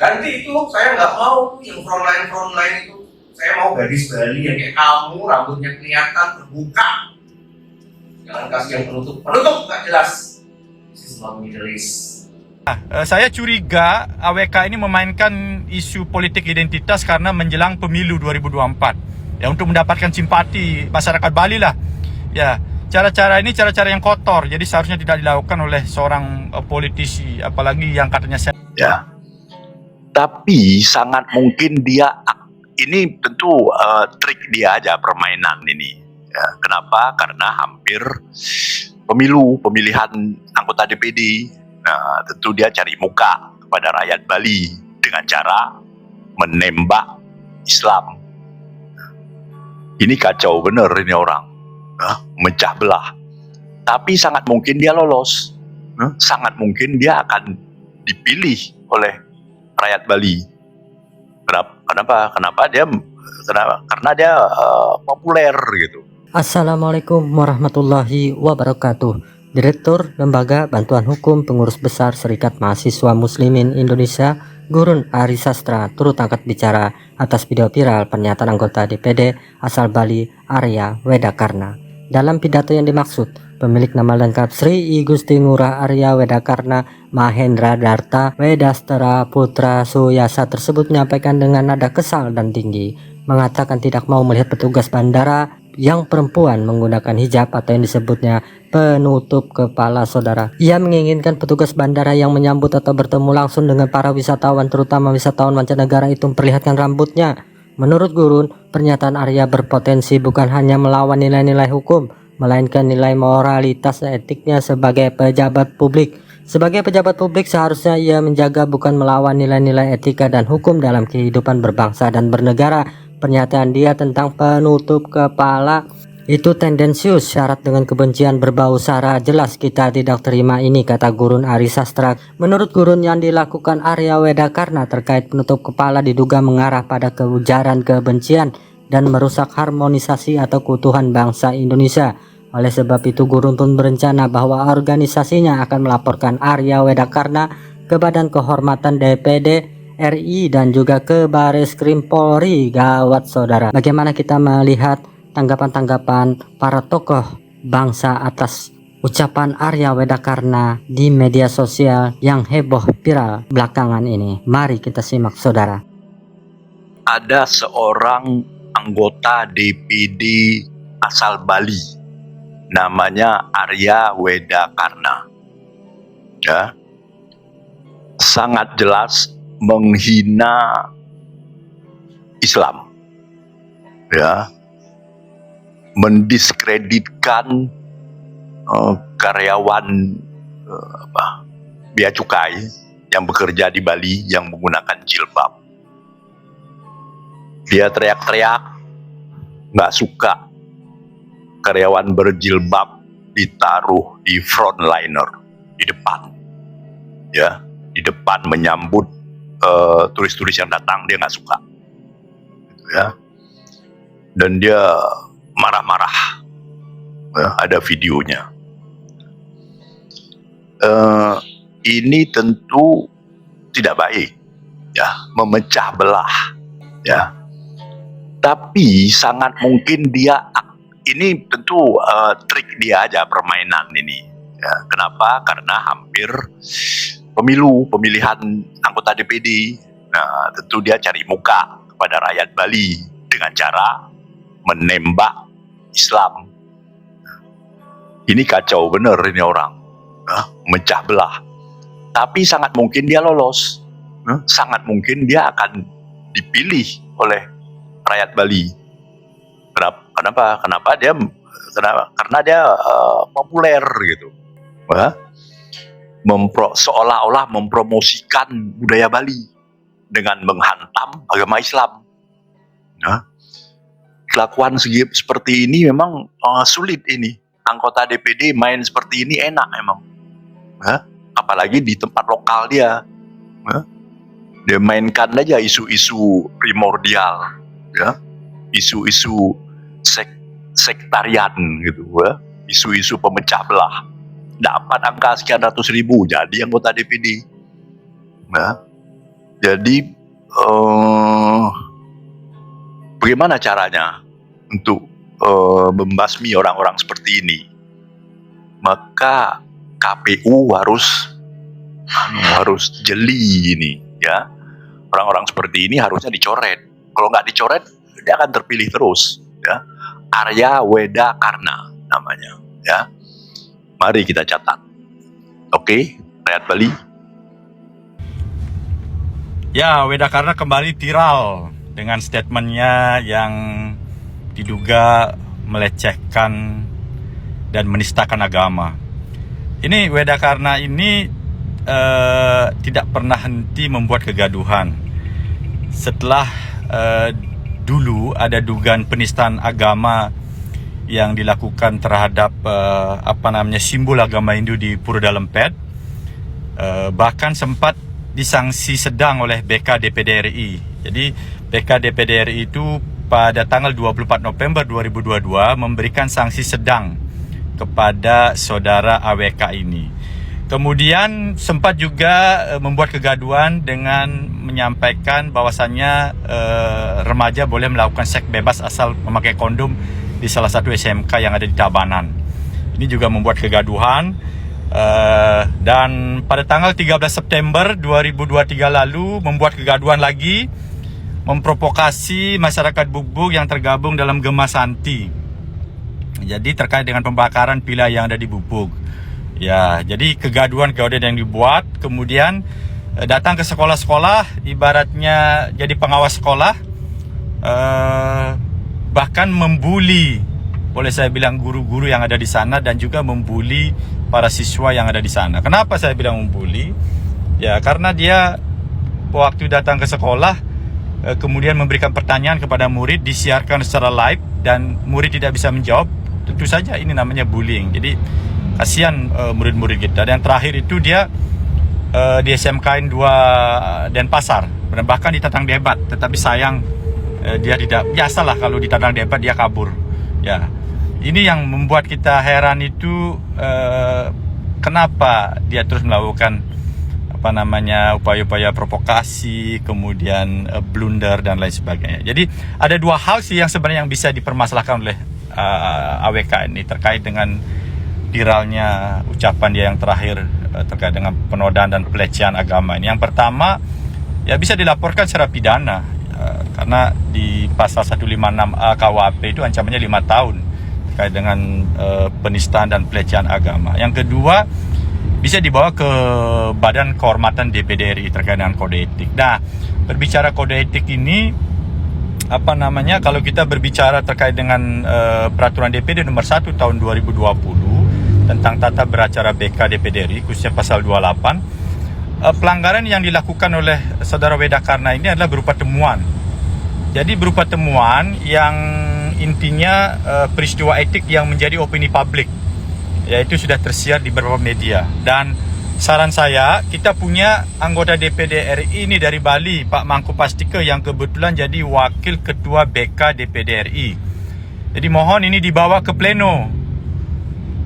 Ganti itu, saya nggak mau yang frontline itu. Saya mau gadis Bali yang kayak kamu, rambutnya kelihatan terbuka. Jangan kasih yang penutup nggak jelas. This is not Middle East. Saya curiga AWK ini memainkan isu politik identitas karena menjelang pemilu 2024 ya, untuk mendapatkan simpati masyarakat Bali lah ya. Cara-cara ini cara-cara yang kotor, jadi seharusnya tidak dilakukan oleh seorang politisi, apalagi yang katanya ya. Tapi sangat mungkin dia, ini tentu trik dia aja, permainan ini ya. Kenapa? Karena hampir pemilihan anggota DPD. Nah, tentu dia cari muka kepada rakyat Bali dengan cara menembak Islam. Ini kacau bener ini orang, mecah belah. Tapi sangat mungkin dia lolos, sangat mungkin dia akan dipilih oleh rakyat Bali. Kenapa? Karena dia populer gitu. Assalamualaikum warahmatullahi wabarakatuh. Direktur Lembaga Bantuan Hukum Pengurus Besar Serikat Mahasiswa Muslimin Indonesia, Gurun Ari Sastra, turut angkat bicara atas video viral pernyataan anggota DPD asal Bali, Arya Wedakarna. Dalam pidato yang dimaksud, pemilik nama lengkap Sri I Gusti Ngurah Arya Wedakarna Mahendra Darta Wedastera Putra Suyasa tersebut menyampaikan dengan nada kesal dan tinggi, mengatakan tidak mau melihat petugas bandara yang perempuan menggunakan hijab atau yang disebutnya penutup kepala. Saudara, ia menginginkan petugas bandara yang menyambut atau bertemu langsung dengan para wisatawan, terutama wisatawan mancanegara, itu memperlihatkan rambutnya. Menurut Gurun, pernyataan Arya berpotensi bukan hanya melawan nilai-nilai hukum, melainkan nilai moralitas etiknya sebagai pejabat publik. Sebagai pejabat publik seharusnya ia menjaga bukan melawan nilai-nilai etika dan hukum dalam kehidupan berbangsa dan bernegara. Pernyataan dia tentang penutup kepala itu tendensius, syarat dengan kebencian berbau sara, jelas kita tidak terima ini, kata Gurun Ari Sastra. Menurut Gurun, yang dilakukan Arya Wedakarna terkait penutup kepala diduga mengarah pada keujaran kebencian dan merusak harmonisasi atau keutuhan bangsa Indonesia. Oleh sebab itu Gurun pun berencana bahwa organisasinya akan melaporkan Arya Wedakarna ke Badan Kehormatan DPD RI dan juga ke Bareskrim Polri. Gawat saudara. Bagaimana kita melihat tanggapan-tanggapan para tokoh bangsa atas ucapan Arya Wedakarna di media sosial yang heboh viral belakangan ini? Mari kita simak saudara. Ada seorang anggota DPD asal Bali, namanya Arya Wedakarna, ya, sangat jelas menghina Islam, ya, mendiskreditkan karyawan bea cukai yang bekerja di Bali yang menggunakan jilbab. Dia teriak-teriak nggak suka karyawan berjilbab ditaruh di frontliner, di depan, ya, di depan menyambut turis-turis yang datang. Dia nggak suka, ya, dan dia marah-marah, ya, ada videonya. Ini tentu tidak baik, ya, memecah belah, ya. Tapi sangat mungkin dia, ini tentu trik dia aja, permainan ini, ya. Kenapa? Karena hampir pemilihan anggota DPD. Nah, tentu dia cari muka kepada rakyat Bali dengan cara menembak Islam. Ini kacau bener ini orang, mecah belah. Tapi sangat mungkin dia lolos, sangat mungkin dia akan dipilih oleh rakyat Bali. Kenapa? Karena dia populer gitu, seolah-olah mempromosikan budaya Bali dengan menghantam agama Islam. Nah, kelakuan seperti ini memang sulit ini. Anggota DPD main seperti ini enak emang, apalagi di tempat lokal dia. Dia mainkan aja isu-isu primordial, ya, isu-isu sektarian gitu, isu-isu pemecah belah. Dapat angka sekian ratus ribu jadi anggota DPD. Nah, Jadi bagaimana caranya untuk membasmi orang-orang seperti ini? Maka KPU harus jeli ini, ya. Orang-orang seperti ini harusnya dicoret. Kalau nggak dicoret, dia akan terpilih terus, ya. Arya Weda Karna namanya, ya. Mari kita catat. Oke, rakyat Bali. Ya, Weda Karna kembali viral dengan statementnya yang diduga melecehkan dan menistakan agama. Ini Weda Karna ini tidak pernah henti membuat kegaduhan. Setelah dulu ada dugaan penistaan agama yang dilakukan terhadap simbol agama Hindu di Purwodalempet, bahkan sempat disangsi sedang oleh BK DPD RI. Jadi BK DPD RI itu pada tanggal 24 November 2022 memberikan sanksi sedang kepada saudara AWK ini. Kemudian sempat juga membuat kegaduhan dengan menyampaikan bahwasannya remaja boleh melakukan seks bebas asal memakai kondom di salah satu SMK yang ada di Tabanan. Ini juga membuat kegaduhan. Dan pada tanggal 13 September 2023 lalu membuat kegaduhan lagi, memprovokasi masyarakat Buk-Buk yang tergabung dalam Gema Santi. Jadi terkait dengan pembakaran villa yang ada di Buk-Buk. Ya, jadi kegaduhan yang dibuat, kemudian datang ke sekolah-sekolah, ibaratnya jadi pengawas sekolah, bahkan membuli, boleh saya bilang, guru-guru yang ada di sana dan juga membuli para siswa yang ada di sana. Kenapa saya bilang membuli? Ya, karena dia waktu datang ke sekolah, kemudian memberikan pertanyaan kepada murid, disiarkan secara live dan murid tidak bisa menjawab. Tentu saja ini namanya bullying. Jadi kasihan murid-murid kita. Dan terakhir itu dia di SMK 2 Denpasar, bahkan ditantang debat, tetapi sayang dia tidak, biasalah kalau ditantang debat dia kabur. Ya, ini yang membuat kita heran itu, kenapa dia terus melakukan upaya-upaya provokasi, kemudian blunder dan lain sebagainya. Jadi ada dua hal sih yang sebenarnya yang bisa dipermasalahkan oleh AWK ini terkait dengan viralnya ucapan dia yang terakhir terkait dengan penodaan dan pelecehan agama ini. Yang pertama, ya bisa dilaporkan secara pidana, karena di pasal 156A KUHP itu ancamannya 5 tahun terkait dengan penistaan dan pelecehan agama. Yang kedua, bisa dibawa ke Badan Kehormatan DPD RI terkait dengan kode etik. Nah, berbicara kode etik ini, kalau kita berbicara terkait dengan peraturan DPD nomor 1 tahun 2020 tentang tata beracara BK DPD RI, khususnya pasal 28, pelanggaran yang dilakukan oleh saudara Weda Karna ini adalah berupa temuan. Jadi berupa temuan yang intinya peristiwa etik yang menjadi opini publik, yaitu sudah tersiar di beberapa media. Dan saran saya, kita punya anggota DPD RI ini dari Bali, Pak Mangku Pastike, yang kebetulan jadi wakil ketua BK DPD RI. Jadi mohon ini dibawa ke pleno.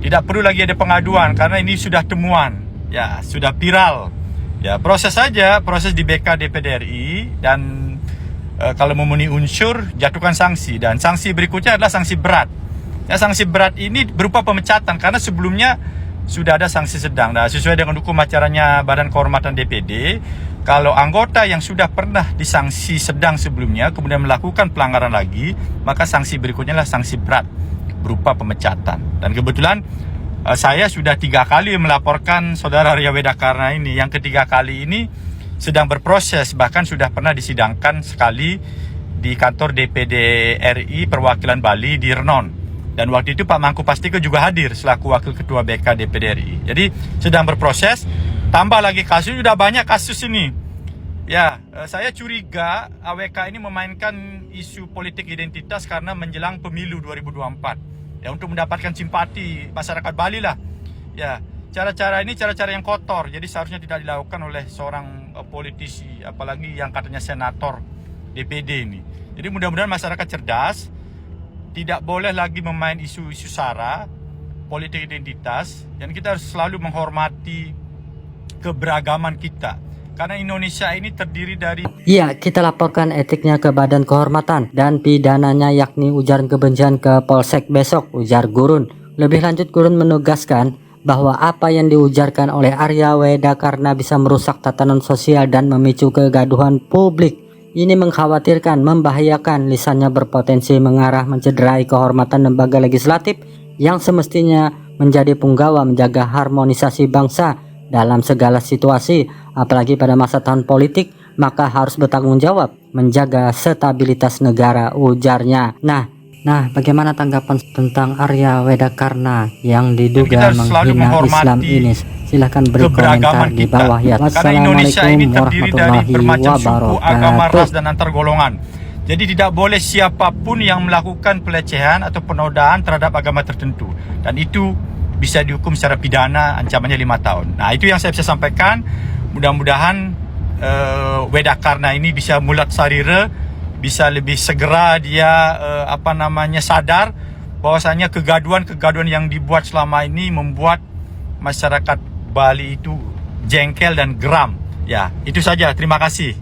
Tidak perlu lagi ada pengaduan karena ini sudah temuan, ya sudah viral. Ya proses saja, proses di BK DPD RI, dan kalau memenuhi unsur jatuhkan sanksi, dan sanksi berikutnya adalah sanksi berat. Ya, sanksi berat ini berupa pemecatan karena sebelumnya sudah ada sanksi sedang. Nah, sesuai dengan hukum acaranya Badan Kehormatan DPD, kalau anggota yang sudah pernah disanksi sedang sebelumnya kemudian melakukan pelanggaran lagi, maka sanksi berikutnya adalah sanksi berat berupa pemecatan. Dan kebetulan saya sudah 3 kali melaporkan saudara Arya Weda Karna ini. Yang ketiga kali ini sedang berproses, bahkan sudah pernah disidangkan sekali di kantor DPD RI perwakilan Bali di Renon. Dan waktu itu Pak Mangku Pastike juga hadir selaku wakil ketua BK DPD RI. Jadi sedang berproses, tambah lagi kasus, sudah banyak kasus ini. Ya, saya curiga AWK ini memainkan isu politik identitas karena menjelang pemilu 2024. Ya, untuk mendapatkan simpati masyarakat Bali lah. Ya, cara-cara ini cara-cara yang kotor. Jadi seharusnya tidak dilakukan oleh seorang politisi, apalagi yang katanya senator DPD ini. Jadi mudah-mudahan masyarakat cerdas, tidak boleh lagi memain isu-isu sara, politik identitas, dan kita harus selalu menghormati keberagaman kita. Karena Indonesia ini terdiri dari Iya, kita laporkan etiknya ke Badan Kehormatan dan pidananya yakni ujaran kebencian ke Polsek besok, ujar Gurun. Lebih lanjut, Gurun menegaskan bahwa apa yang diujarkan oleh Arya Wedakarna bisa merusak tatanan sosial dan memicu kegaduhan publik. Ini mengkhawatirkan, membahayakan, lisannya berpotensi mengarah mencederai kehormatan lembaga legislatif yang semestinya menjadi punggawa menjaga harmonisasi bangsa dalam segala situasi, apalagi pada masa tahun politik, maka harus bertanggung jawab menjaga stabilitas negara, ujarnya. Nah, bagaimana tanggapan tentang Arya Wedakarna yang diduga kita selalu menghina menghormati Islam ini? Silahkan beri komentar keberagaman di kita. bawah ya. Karena Indonesia ini terdiri dari Wassalamualaikum bermacam suku, agama, ras, wabarakatuh. dan antar golongan. Jadi tidak boleh siapapun yang melakukan pelecehan atau penodaan terhadap agama tertentu. Dan itu bisa dihukum secara pidana, ancamannya 5 tahun. Nah, itu yang saya bisa sampaikan. Mudah-mudahan Wedakarna ini bisa mulat sarira, bisa lebih segera dia sadar bahwasanya kegaduhan yang dibuat selama ini membuat masyarakat Bali itu jengkel dan geram. Ya, itu saja. Terima kasih.